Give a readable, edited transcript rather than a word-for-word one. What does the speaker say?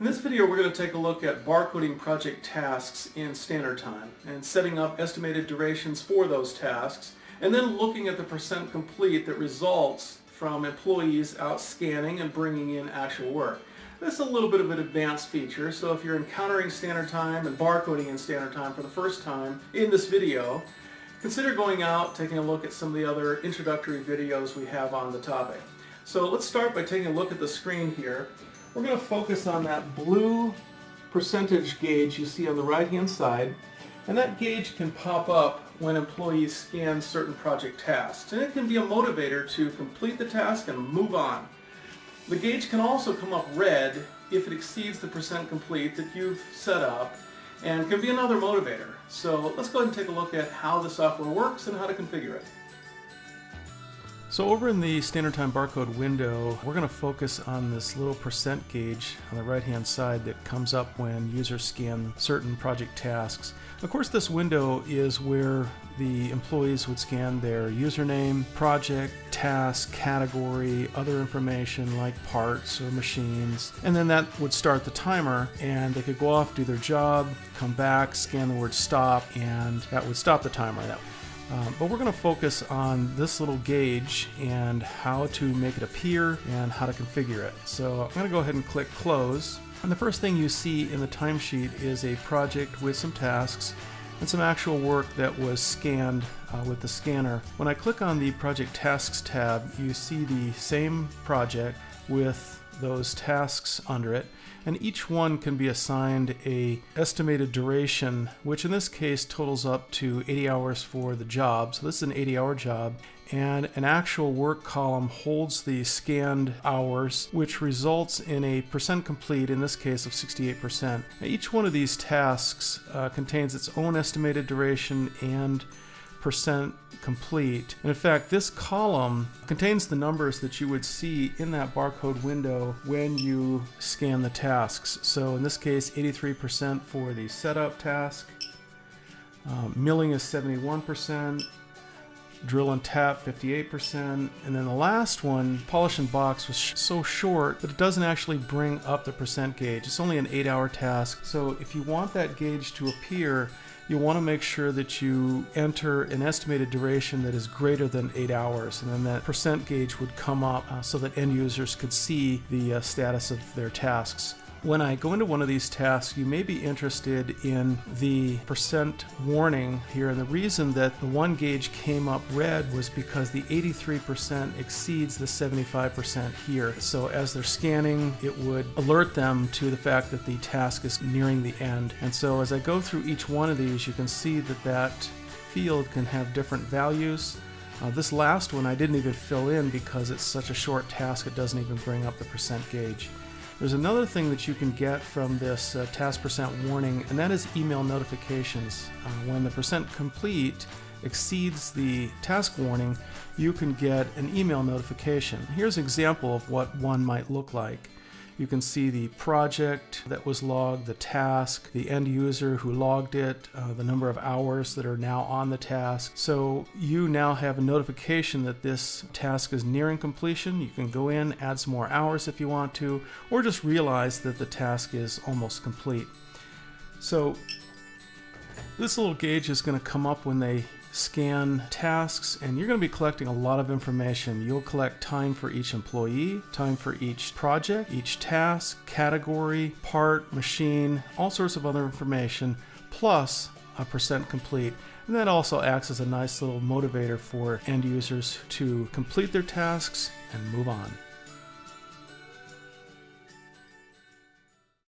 In this video, we're going to take a look at barcoding project tasks in standard time and setting up estimated durations for those tasks, and then looking at the percent complete that results from employees out scanning and bringing in actual work. This is a little bit of an advanced feature, so if you're encountering standard time and barcoding in standard time for the first time in this video, consider going out, taking a look at some of the other introductory videos we have on the topic. So let's start by taking a look at the screen here. We're going to focus on that blue percentage gauge you see on the right hand side, and that gauge can pop up when employees scan certain project tasks, and it can be a motivator to complete the task and move on. The gauge can also come up red if it exceeds the percent complete that you've set up, and can be another motivator. So let's go ahead and take a look at how the software works and how to configure it. So over in the standard time barcode window, we're going to focus on this little percent gauge on the right hand side that comes up when users scan certain project tasks. Of course, this window is where the employees would scan their username, project, task, category, other information like parts or machines, and then that would start the timer, and they could go off, do their job, come back, scan the word stop, and that would stop the timer. But we're going to focus on this little gauge and how to make it appear and how to configure it. So I'm going to go ahead and click close. And the first thing you see in the timesheet is a project with some tasks and some actual work that was scanned with the scanner. When I click on the Project Tasks tab, you see the same project with those tasks under it, and each one can be assigned a estimated duration, which in this case totals up to 80 hours for the job. So this is an 80-hour job, and an actual work column holds the scanned hours, which results in a percent complete, in this case of 68%. Now, each one of these tasks contains its own estimated duration and percent complete. And in fact, this column contains the numbers that you would see in that barcode window when you scan the tasks. So in this case, 83% for the setup task, milling is 71%, drill and tap 58%, and then the last one, polish and box, was so short that it doesn't actually bring up the percent gauge. It's only an 8-hour task. So if you want that gauge to appear, you want to make sure that you enter an estimated duration that is greater than 8 hours, and then that percent gauge would come up so that end users could see the status of their tasks. When I go into one of these tasks, you may be interested in the percent warning here, and the reason that the one gauge came up red was because the 83% exceeds the 75% here. So as they're scanning, it would alert them to the fact that the task is nearing the end. And so as I go through each one of these, you can see that that field can have different values. This last one I didn't even fill in because it's such a short task, it doesn't even bring up the percent gauge. There's another thing that you can get from this task percent warning, and that is email notifications. When the percent complete exceeds the task warning, you can get an email notification. Here's an example of what one might look like. You can see the project that was logged, the task, the end user who logged it, the number of hours that are now on the task. So you now have a notification that this task is nearing completion. You can go in, add some more hours if you want to, or just realize that the task is almost complete. So this little gauge is going to come up when they scan tasks, and you're going to be collecting a lot of information. You'll collect time for each employee, time for each project, each task, category, part, machine, all sorts of other information, plus a percent complete. And that also acts as a nice little motivator for end users to complete their tasks and move on.